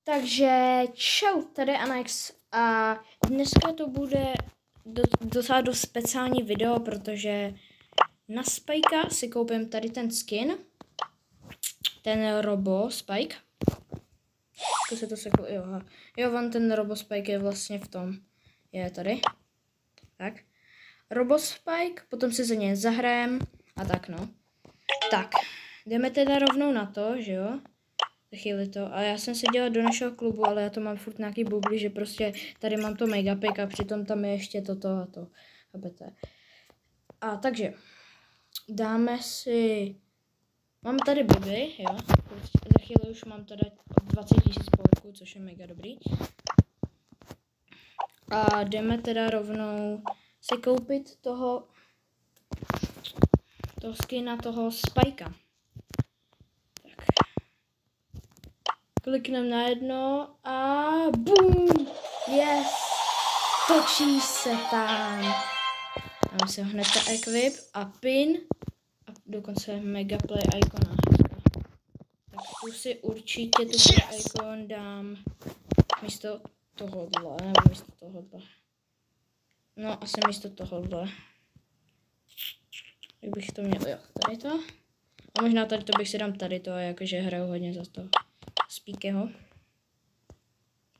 Takže čau, tady Anax a dneska to bude docela dost speciální video, protože na Spikea si koupím tady ten skin, ten Robo Spike. To se to seklo, jo, on ten Robo Spike je vlastně v tom, je tady, tak. Robo Spike, potom si za něj zahrajem a tak no. Tak, jdeme teda rovnou na to, že jo. Chvíli to. A já jsem se dělal do našeho klubu, ale já to mám furt nějaký bubly, že prostě tady mám to megapick a přitom tam je ještě toto a to. Chápete? A takže dáme si... Mám tady Bibi, jo. Za chvíli už mám teda 20 000 spolků, což je mega dobrý. A jdeme teda rovnou si koupit toho skina, toho Spikea. Klikneme na jedno a BOOM! Yes! Točí se tam. Dám si ho hnedka equip a pin. A dokonce mega play icona. Tak tu si určitě tu play icon dám místo tohohle, nebo místo tohohle. No, asi místo tohohle. Jak bych to měl, jo, tady to. A možná tady to bych si dám tady to, jakože hraju hodně za to. Spikeho.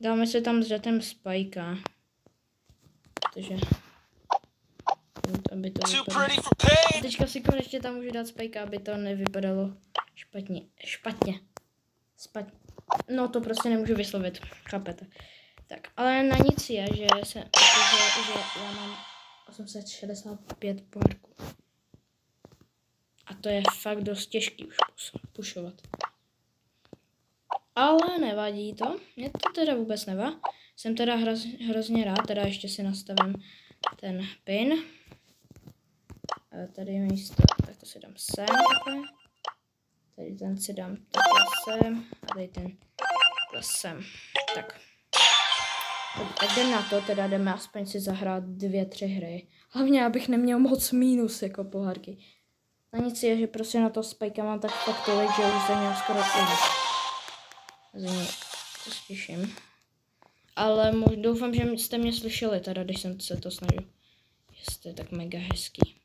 Dáme se tam zatem Spikea. Protože... aby to vypadalo. Teďka si konečně tam můžu dát Spikea, aby to nevypadalo špatně. No to prostě nemůžu vyslovit, chápete. Tak, ale na nic je, že já mám 865 pohárků. A to je fakt dost těžký už pušovat. Ale nevadí to, mě to teda vůbec nevá. Jsem teda hrozně rád, teda ještě si nastavím ten pin. A tady místo, tak to si dám sem takhle. Tady ten si dám takhle sem a tady ten takhle sem. Tak. Tak jdem na to, teda jdeme aspoň si zahrát 2-3 hry. Hlavně abych neměl moc mínus jako pohárky. Na nic je, že prostě na to Spikea mám tak fakt tolik, že už za něho skoro to slyším. Ale doufám, že jste mě slyšeli teda, když jsem se to snažil. Jste tak mega hezký.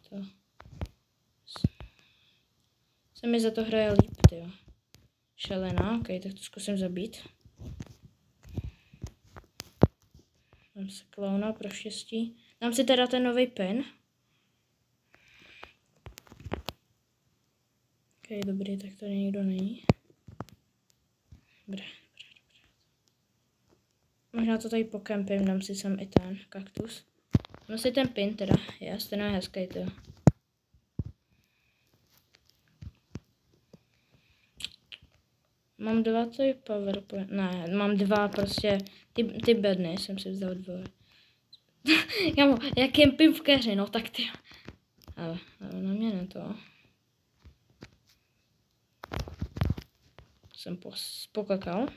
To se mi za to hraje líp, tyjo. Šelena, ok, tak to zkusím zabít. Dám se klauna pro štěstí. Dám si teda ten nový pin. Ok, dobrý, tak tady nikdo není. Dobré. Možná to tady pokempím, dám si sem i ten kaktus. Dám si ten pin teda, ten je hezký, to. Mám 2 ty powerpoint, ne, mám 2 prostě, ty bedny jsem si vzal 2. Já kempím v keři, no tak ty. Ale na mě ne to. Jsem pokakal.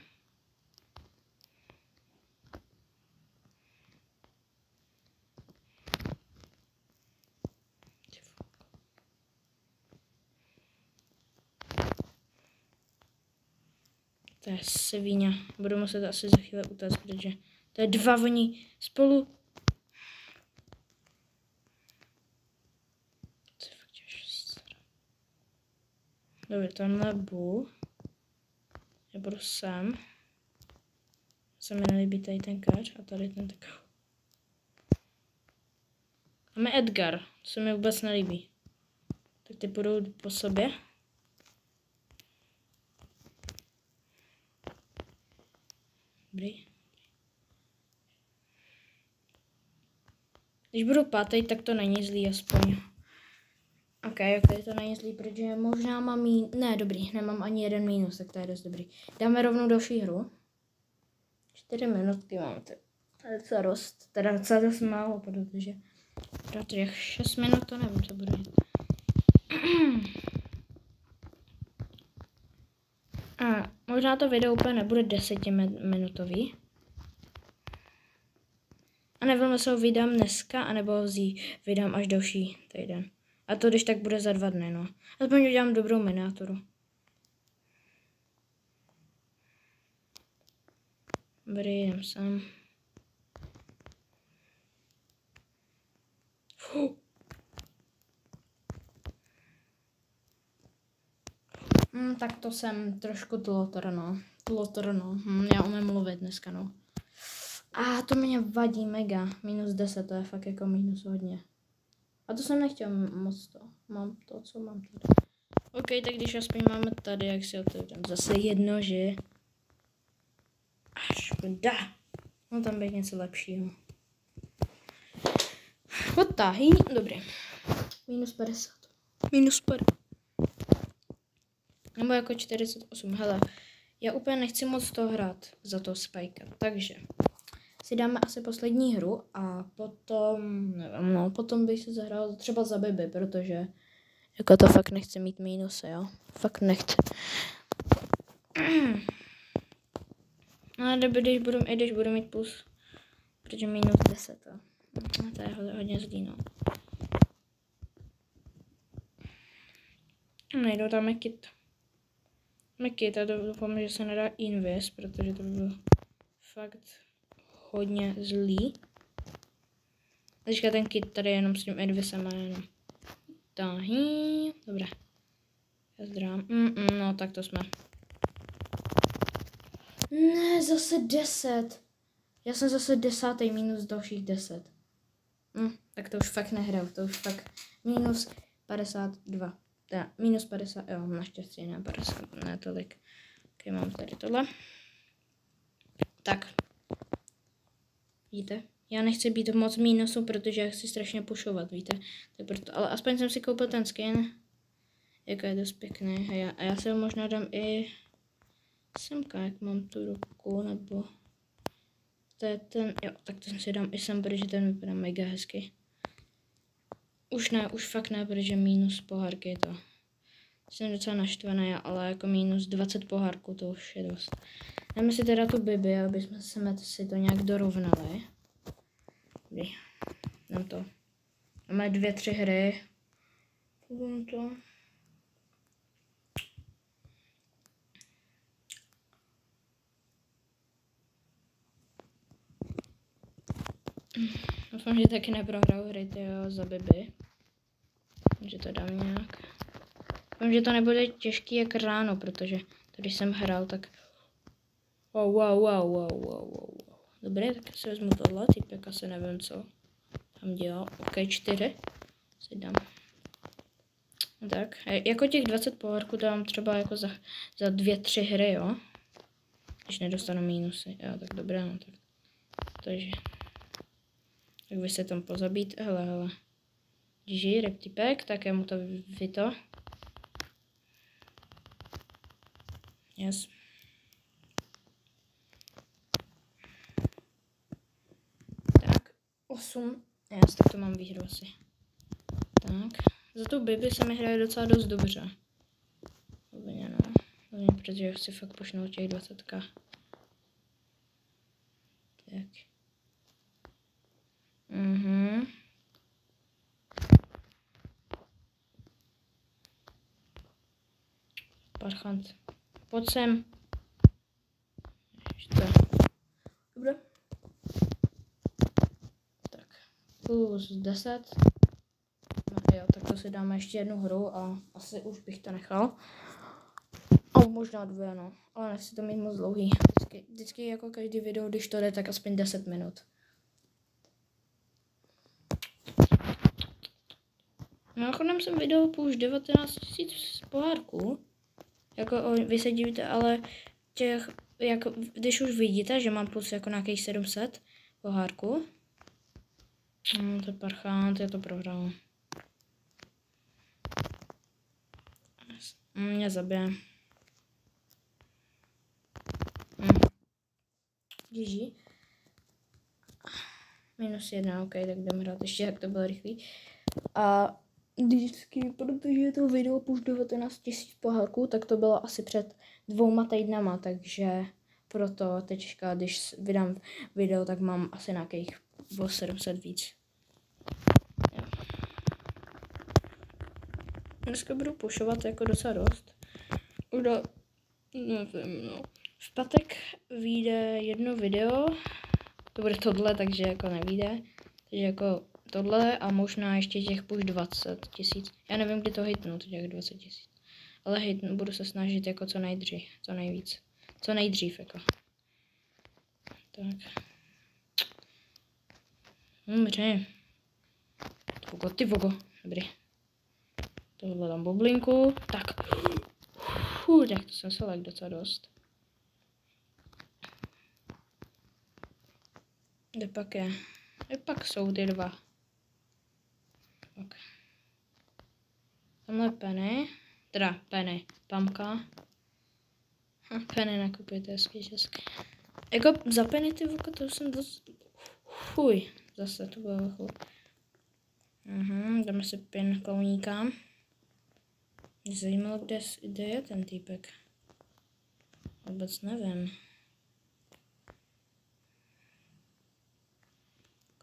To je svině. Budu muset asi za chvíli utéct, protože to je 2 voní spolu. To je fakt těžké. Dobře, tamhle bu. Já budu sem. Se mi nelíbí tady ten kač a tady ten takový. Máme Edgar, to se mi vůbec nelíbí. Tak ty půjdou po sobě. Dobrý. Když budu pátej, tak to není zlý aspoň. Ok, to není zlý, protože možná mám ne, dobrý, nemám ani jeden mínus, tak to je dost dobrý. Dáme rovnou další hru. 4 minutky mám, to je docela dost, teda docela dost málo, protože pro těch 6 minut to nevím, co budu jít. A možná to video úplně nebude 10minutový. A nevím, jestli ho vydám dneska, anebo ho vydám až další týden. A to když tak bude za 2 dny, no. Aspoň udělám dobrou miniaturu. Dobrý, jdem sem. Tak to jsem trošku tlotorno. Já umím mluvit dneska, no. A to mě vadí mega. -10, to je fakt jako minus hodně. A to jsem nechtěl moc to. Mám to, co mám tady. OK, tak když aspoň máme tady, jak si otevřem. Zase jedno, že? Škoda. No tam bych něco lepšího. Odtáhy, dobrý. -50. -50. Nebo jako 48. Hele, já úplně nechci moc to hrát za to Spikea, takže si dáme asi poslední hru a potom, nevím, no, potom bych se zahrál třeba za Bibi, protože jako to fakt nechci mít mínusy, jo. Fakt nechci. Ale když budu mít plus, protože -10, to je hodně zlý, no. Nejdu tam Mekit, a doufám, že se nedá invest, protože to by bylo fakt hodně zlý. Teďka ten kit tady jenom s tím advisem a jenom tahy. Dobré. Já zdrám. No, tak to jsme. Ne, zase 10. Já jsem zase 10. minus dalších 10. Tak to už fakt nehraju, to už fakt -52. Teda -50, jo, naštěstí ne 50, ne tolik. Ok, mám tady tohle. Tak. Víte, já nechci být moc mínusu, protože já chci strašně pušovat, víte. Tak proto, ale aspoň jsem si koupil ten skin. Jako je dost pěkný. A já se ho možná dám i semka, jak mám tu ruku, nebo to je ten, jo, tak to si dám i sem, protože ten vypadá mega hezky. Už ne, už fakt ne, protože minus pohárky je to. Jsem docela naštvaný, ale jako -20 pohárků, to už je dost. Dáme si teda tu Bibi, aby jsme si to nějak dorovnali. Dobrý. Dám to. Máme 2-3 hry. Dám to. Doufám, že taky neprohraju hry za Bibi. Takže to dám nějak. Doufám, že to nebude těžký jak ráno, protože to, když jsem hrál, tak wow. Dobré, tak si vezmu tohle, typek asi nevím, co tam dělal. OK, 4 si dám. Tak, jako těch 20 pohárků dám třeba jako za 2-3 hry, jo. Když nedostanu mínusy, jo, tak dobré, no tak. Takže. Tak vy se tam pozabít, hele. GG, reptipek, tak já mu to vyto. Yes. Tak, 8. Yes, tak to mám výhru asi. Tak, za tu Bibi se mi hraje docela dost dobře. Úplně no. Protože chci fakt pošnout těch 20k. Tak. Parchant. Pojď sem. Ještě. Dobré. Tak. Plus 10. No, jo, tak to si dáme ještě jednu hru a asi už bych to nechal. A možná 2, no. Ale nechci to mít moc dlouhý. Vždycky jako každý video, když to jde, tak aspoň 10 minut. Mimochodem jsem vydal už 19 000 pohárků. Jako vy se divíte, ale těch, jako, když už vidíte, že mám plus jako nějakých 700 pohárků. To je parchant, já to prohrál. Mě zabije. GG. -1, ok, tak jdeme hrát ještě, jak to bylo rychlý. A vždycky, protože je to video už 19 000 pohárků, tak to bylo asi před 2 týdnama, takže proto teďka, když vydám video, tak mám asi nějakých 700 víc. Jo. Dneska budu pušovat jako docela dost. Nevím, no. V pátek vyjde jedno video, to bude tohle, takže jako nevyjde, takže jako tohle a možná ještě těch plus 20 000. Já nevím, kdy to hitnu, těch 20 000. Ale hitnu, budu se snažit jako co nejvíc. Co nejdřív jako. Tak. Dobře. Ty vogo. Dobrý. Tohle dám bublinku. Tak. Tak to jsem se lek docela dost. Kde pak je? Kde pak jsou ty dva? Tak. Tamhle Penny. Teda Penny. Pamka. Penny nakupujete hezky. Jako za Penny ty voko, to jsem dost... Fuj. Zase to bylo chuj. Dáme si pin klouníka. Mě zajímalo, kde je ten týpek. Vůbec nevím.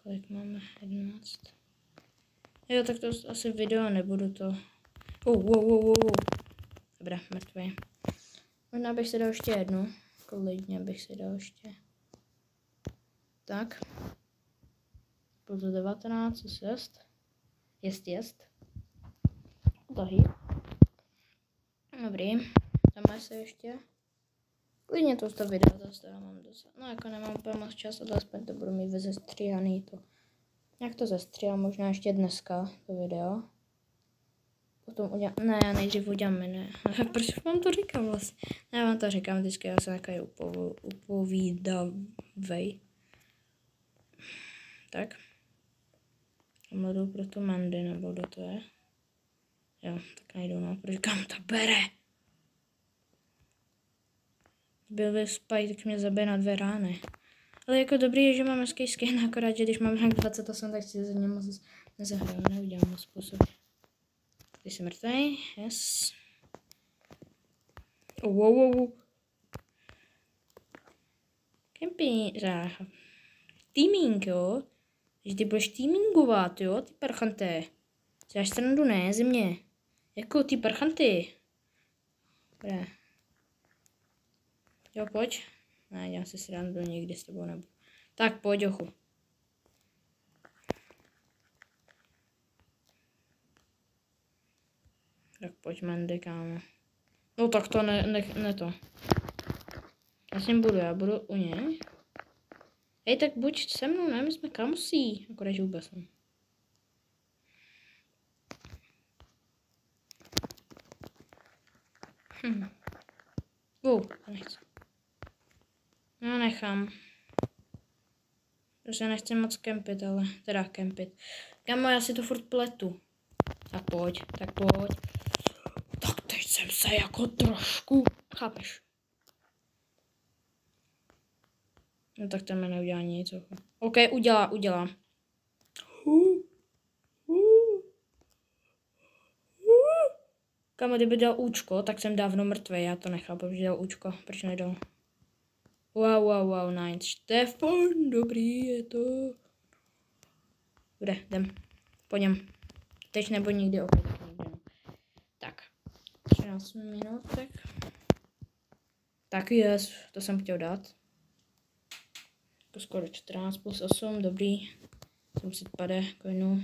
Kolik máme? 11. Jo, tak to asi video, nebudu to... Dobrá, mrtvý. Možná bych si dal ještě jednu. Klidně bych si dal ještě. Tak. Plus 19, jest. Tahy. Dobrý. Dáme se ještě. Klidně to video zase mám docela. No jako nemám úplně moc času, ale aspoň to budu mít zestříhaný to. Jak to zestříhám? Možná ještě dneska to video. Potom udělám, ne, já nejdřív udělám ne. Proč vám to říkám vlastně? Ne, já vám to říkám vždycky, já jsem takový upovídavej. Tak. Tam jdu pro tu Mandy, nebo kdo to je? Jo, tak nejdu, no, protože kam to bere? Byl Spike, tak mě zabije na 2 rány. Ale jako dobrý je, že mám hezký skin, akorát, že když mám rank 28, tak si za ně moc nezahraju, neudělám moc způsob. Ty jsi mrtvej, yes. Teaming, jo? Že ty budeš teamingovat, jo, ty parchanté. Děláš srandu, ne, ze mě. Jako ty parchanty. Dobré. Jo, pojď. Ne, dělám si srandu, nikdy s tebou nebudu. Tak, pojď, ochu. Tak pojď, Mandy, kámo. No tak to ne to. Já s ním budu, já budu u něj. Hej, tak buď se mnou, ne, my jsme kamusí. Akorát, že vůbec jsem. Nechci. Já nechám. Protože nechci moc kempit, ale teda kempit. Kámo, já si to furt pletu. Tak pojď. Tak teď jsem se jako trošku, chápeš? No tak ten mi neudělá nic. OK, udělá. Kámo, kdyby dal účko, tak jsem dávno mrtvý, já to nechápu, že dal účko, proč nedal? Wow, nice. Štefan, dobrý je to. Bude, jdem. Po něm. Teď nebo nikdy, OK, tak nikdy. Tak. 13 minutek. Tak yes, to jsem chtěl dát. To skoro 14 plus 8, dobrý. 750 coinů.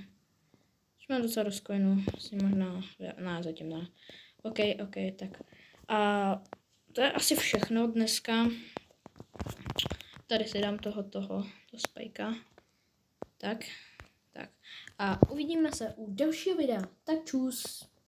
Jsme docela dost coinů, asi možná, ne, zatím ne. OK, tak. A to je asi všechno dneska. Tady si dám toho spajka. Tak. A uvidíme se u dalšího videa. Tak čus.